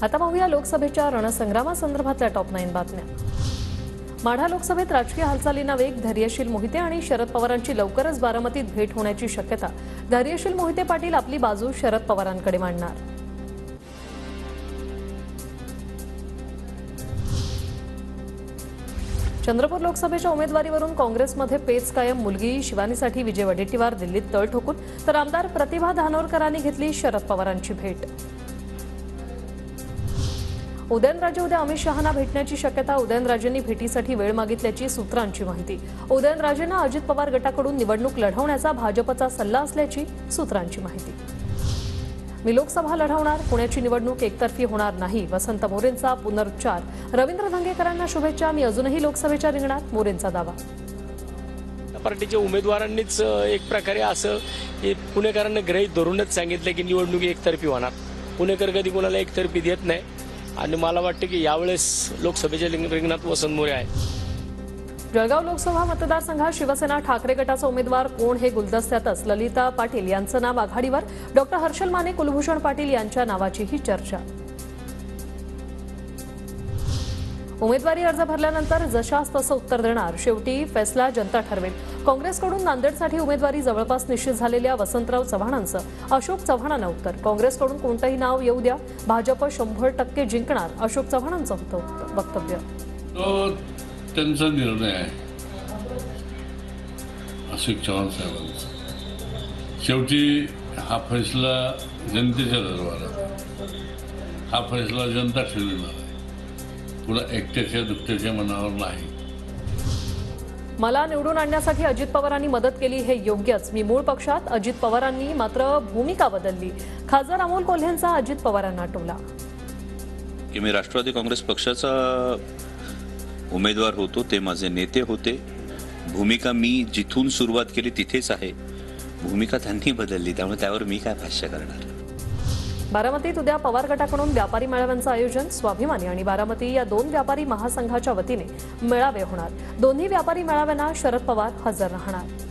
आता पाहूया लोकसभेच्या रणसंग्रामासंदर्भातल्या टॉप 9 बातम्या। माढा लोकसभेत राजकीय हालचालींना वेग, धैर्यशील मोहिते आणि शरद पवारांची लवकरच बारामतीत भेट होण्याची शक्यता। धैर्यशील मोहिते पाटील आपली बाजू शरद पवारांकडे मांडणार। चंद्रपूर लोकसभेच्या उमेदवारीवरून काँग्रेसमध्ये पेच कायम। मुलगी शिवानीसाठी विजय वडेट्टीवार दिल्लीत तळ ठोकून, तर आमदार प्रतिभा धानोरकरांनी घेतली शरद पवारांची भेट। उदयनराजे उद्या अमित शहांना भेटण्याची शक्यता। उदयनराजेंनी भेटीसाठी वेळ मागितल्याची सूत्रांची माहिती। उदयनराजेंना अजित पवार गटाकडून निवडणूक लढवण्याचा भाजपचा सल्ला असल्याची सूत्रांची माहिती। मी लोकसभा लढवणार, पुण्याची निवडणूक एकतर्फी होणार नाही, वसंत मोरेंचा पुनरुच्चार। रवींद्र धंगेकरांना शुभेच्छा, मी अजूनही लोकसभेच्या रिंगणात, मोरेंचा दावा। पार्टीच्या उमेदवारांनीच एक प्रकारे असं हे पुणेकरांना गृहीत धरूनच सांगितलं की निवडणूक एकतर्फी होणार। पुणेकर कधी कोणाला एकतर्फी देत नाही आणि मला वाटतं की यावेळेस लोकसभेच्या रिंगणात वसंत मोरे आहे। जळगाव लोकसभा मतदारसंघात शिवसेना ठाकरे गटाचा उमेदवार कोण हे गुलदस्त्यातच। ललिता पाटील यांचं नाव आघाडीवर, डॉक्टर हर्षल माने, कुलभूषण पाटील यांच्या नावाचीही चर्चा। उमेदवारी अर्ज भरल्यानंतर जशास तसं उत्तर देणार, शेवटी फैसला जनता ठरवेल। काँग्रेसकडून नांदेडसाठी उमेदवारी जवळपास निश्चित झालेल्या वसंतराव चव्हाणांचं अशोक चव्हाणांना उत्तर। काँग्रेसकडून कोणतंही नाव येऊ द्या, भाजप 100% जिंकणार, अशोक चव्हाणांचं होतं वक्तव्य। त्यांचा निर्णय आहे अशोक चव्हाण साहेबांचा। शेवटी हा फैसला जनतेच्या दरबारात आहे। हा फैसला जनता ठरविणार आहे, पुन्हा एकट्याच्या दुकट्याच्या मनावर नाही। मला निवडून आणण्यासाठी अजित पवारांनी मदत केली हे योग्यच। मी मूळ पक्षात, अजित पवारांनी मात्र भूमिका बदलली। खासदार अमोल कोल्हेंचा अजित पवारांना टोला। की मी राष्ट्रवादी काँग्रेस पक्षाचा उमेदवार होतो, ते माझे नेते होते। भूमिका मी जिथून सुरुवात केली तिथेच आहे, भूमिका त्यांनी बदलली, त्यामुळे त्यावर मी काय भाष्य करणार। बारामतीत उद्या पवार गटाकडून व्यापारी मेळाव्यांचं आयोजन। स्वाभिमानी आणि बारामती या 2 व्यापारी महासंघाच्या वतीने मेळावे होणार। दोन्ही व्यापारी मेळाव्यांना शरद पवार हजर राहणार।